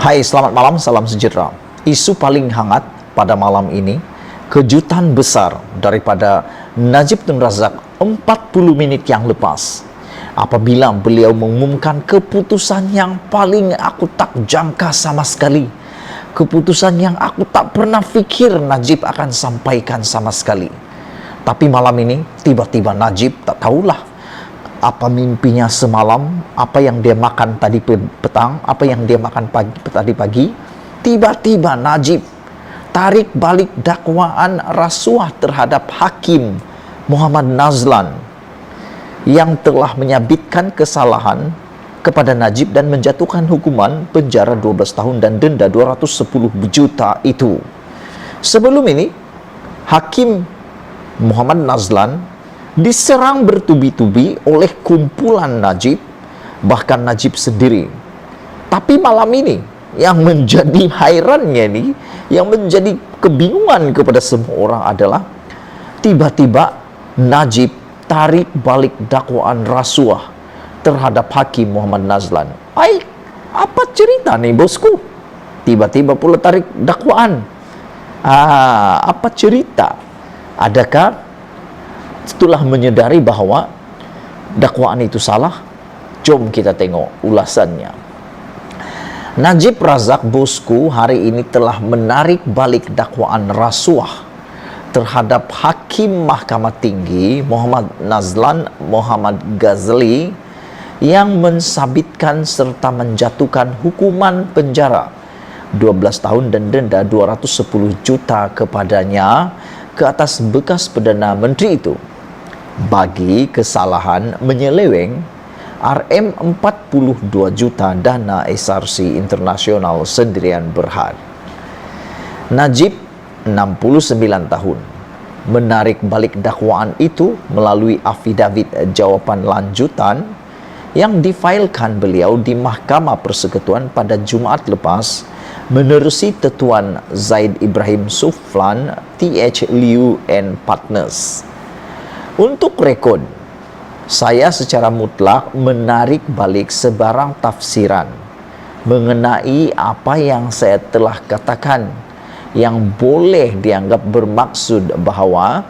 Hai, selamat malam, salam sejahtera. Isu paling hangat pada malam ini, kejutan besar daripada Najib Tun Razak 40 menit yang lepas. Apabila beliau mengumumkan keputusan yang paling aku tak jangka sama sekali. Keputusan yang aku tak pernah fikir Najib akan sampaikan sama sekali. Tapi malam ini, tiba-tiba Najib tak tahulah apa mimpinya semalam, apa yang dia makan tadi petang, apa yang dia makan tadi pagi. Tiba-tiba Najib tarik balik dakwaan rasuah terhadap Hakim Muhammad Nazlan yang telah menyabitkan kesalahan kepada Najib dan menjatuhkan hukuman penjara 12 tahun dan denda 210 juta itu. Sebelum ini, Hakim Muhammad Nazlan diserang bertubi-tubi oleh kumpulan Najib, bahkan Najib sendiri. Tapi malam ini yang menjadi hairannya nih, yang menjadi kebingungan kepada semua orang adalah tiba-tiba Najib tarik balik dakwaan rasuah terhadap Hakim Muhammad Nazlan. Apa cerita nih bosku? Tiba-tiba pula tarik dakwaan. Apa cerita? Adakah setelah menyadari bahwa dakwaan itu salah? Jom kita tengok ulasannya. Najib Razak bosku hari ini telah menarik balik dakwaan rasuah terhadap Hakim Mahkamah Tinggi Muhammad Nazlan Muhammad Ghazali yang mensabitkan serta menjatuhkan hukuman penjara 12 tahun dan denda 210 juta kepadanya ke atas bekas Perdana Menteri itu bagi kesalahan menyeleweng Rm42 juta dana SRC Internasional Sendirian Berhad. Najib 69 tahun menarik balik dakwaan itu melalui afidavit jawaban lanjutan yang difailkan beliau di Mahkamah Persekutuan pada Jumaat lepas menerusi Tetuan Zaid Ibrahim Suflan TH Liu and Partners. Untuk rekod, saya secara mutlak menarik balik sebarang tafsiran mengenai apa yang saya telah katakan yang boleh dianggap bermaksud bahawa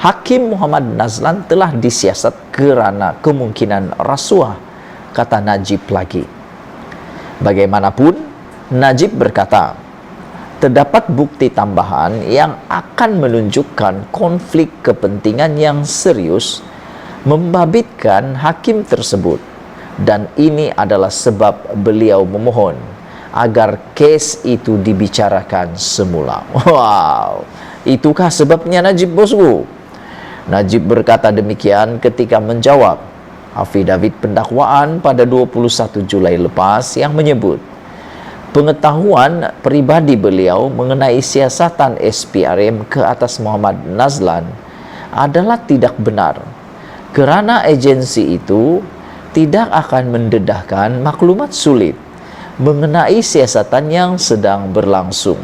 Hakim Muhammad Nazlan telah disiasat kerana kemungkinan rasuah, kata Najib lagi. Bagaimanapun, Najib berkata, terdapat bukti tambahan yang akan menunjukkan konflik kepentingan yang serius membabitkan hakim tersebut, dan ini adalah sebab beliau memohon agar kes itu dibicarakan semula. Wow, itukah sebabnya Najib bosku? Najib berkata demikian ketika menjawab afidavit pendakwaan pada 21 Julai lepas yang menyebut pengetahuan peribadi beliau mengenai siasatan SPRM ke atas Muhammad Nazlan adalah tidak benar kerana agensi itu tidak akan mendedahkan maklumat sulit mengenai siasatan yang sedang berlangsung.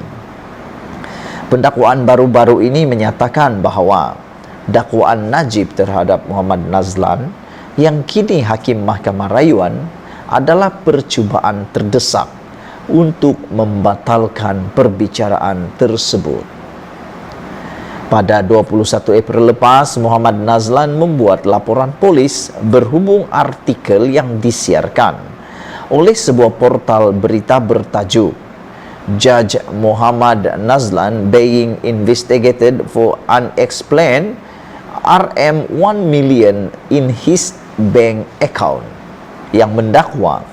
Pendakwaan baru-baru ini menyatakan bahawa dakwaan Najib terhadap Muhammad Nazlan yang kini Hakim Mahkamah Rayuan adalah percubaan terdesak untuk membatalkan perbicaraan tersebut. Pada 21 April lepas, Muhammad Nazlan membuat laporan polis berhubung artikel yang disiarkan oleh sebuah portal berita bertajuk Judge Muhammad Nazlan being investigated for unexplained Rm 1 million in his bank account, yang mendakwa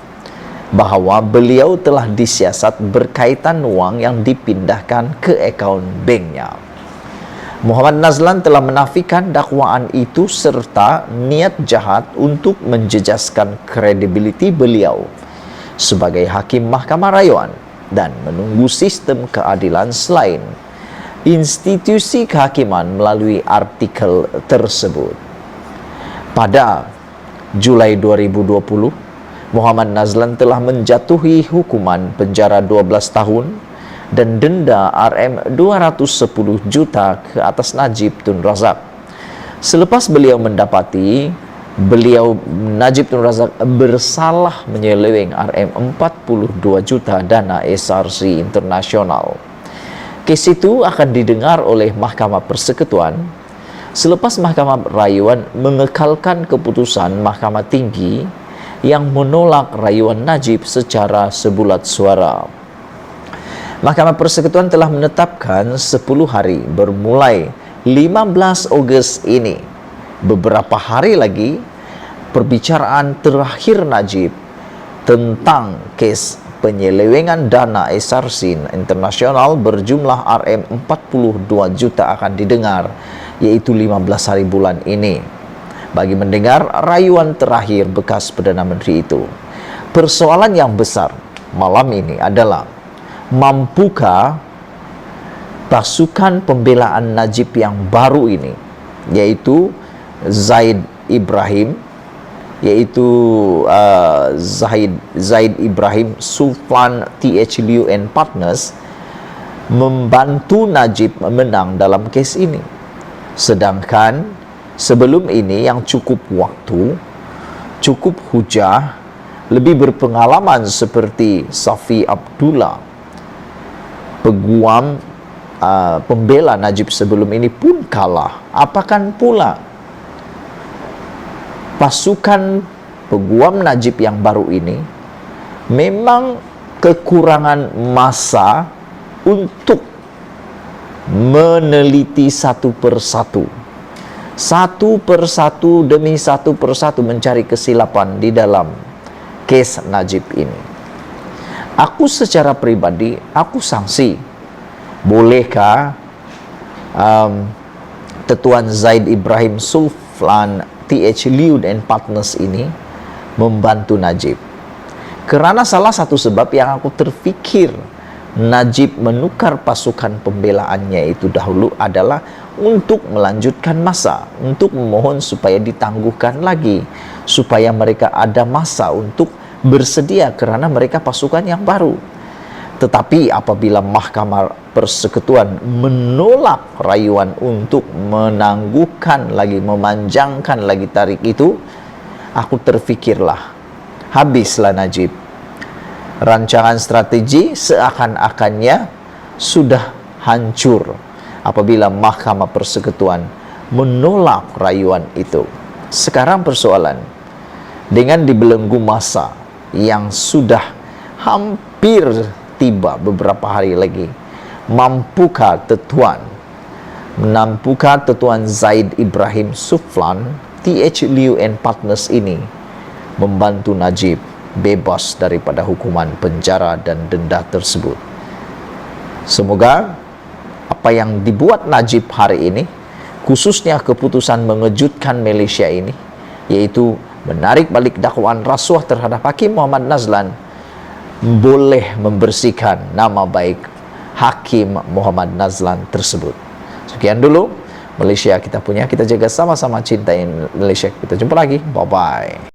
bahawa beliau telah disiasat berkaitan wang yang dipindahkan ke akaun banknya. Muhammad Nazlan telah menafikan dakwaan itu serta niat jahat untuk menjejaskan kredibiliti beliau sebagai Hakim Mahkamah Rayuan dan menunggu sistem keadilan selain institusi kehakiman melalui artikel tersebut. Pada Julai 2020, Muhammad Nazlan telah menjatuhi hukuman penjara 12 tahun dan denda Rm 210 juta ke atas Najib Tun Razak selepas beliau mendapati beliau Najib Tun Razak bersalah menyeleweng Rm42 juta dana SRC internasional. Kes itu akan didengar oleh Mahkamah Persekutuan selepas Mahkamah Rayuan mengekalkan keputusan Mahkamah Tinggi yang menolak rayuan Najib secara sebulat suara. Mahkamah Persekutuan telah menetapkan 10 hari bermulai 15 Ogos ini. Beberapa hari lagi, perbicaraan terakhir Najib tentang kes penyelewengan dana SRC internasional berjumlah Rm42 juta akan didengar, yaitu 15 hari bulan ini, bagi mendengar rayuan terakhir bekas Perdana Menteri itu. Persoalan yang besar malam ini adalah, mampukah pasukan pembelaan Najib yang baru ini, yaitu Zaid Ibrahim, yaitu Zaid Ibrahim Sulflan TH Liu and Partners, membantu Najib menang dalam kes ini. Sedangkan sebelum ini yang cukup waktu, cukup hujah, lebih berpengalaman seperti Safi Abdullah, peguam pembela Najib sebelum ini pun kalah. Apakan pula pasukan peguam Najib yang baru ini memang kekurangan masa untuk meneliti satu persatu demi satu persatu mencari kesilapan di dalam kes Najib ini. Aku secara pribadi, aku sanksi, bolehkah Tuan Zaid Ibrahim Sulflan TH Liu and Partners ini membantu Najib? Kerana salah satu sebab yang aku terfikir Najib menukar pasukan pembelaannya itu dahulu adalah untuk melanjutkan masa, untuk memohon supaya ditangguhkan lagi, supaya mereka ada masa untuk bersedia kerana mereka pasukan yang baru. Tetapi apabila Mahkamah Persekutuan menolak rayuan untuk menangguhkan lagi, memanjangkan lagi tarik itu, aku terfikirlah, habislah Najib. Rancangan strategi seakan-akannya sudah hancur apabila Mahkamah Persekutuan menolak rayuan itu. Sekarang persoalan, dengan dibelenggu masa yang sudah hampir tiba beberapa hari lagi, mampukah Tuan Zaid Ibrahim Sulflan TH Liu and Partners ini membantu Najib bebas daripada hukuman penjara dan denda tersebut? Semoga apa yang dibuat Najib hari ini, khususnya keputusan mengejutkan Malaysia ini, yaitu menarik balik dakwaan rasuah terhadap Hakim Mohammad Nazlan, boleh membersihkan nama baik Hakim Mohammad Nazlan tersebut. Sekian dulu Malaysia kita punya, kita jaga sama-sama cintai Malaysia. Kita jumpa lagi, bye-bye.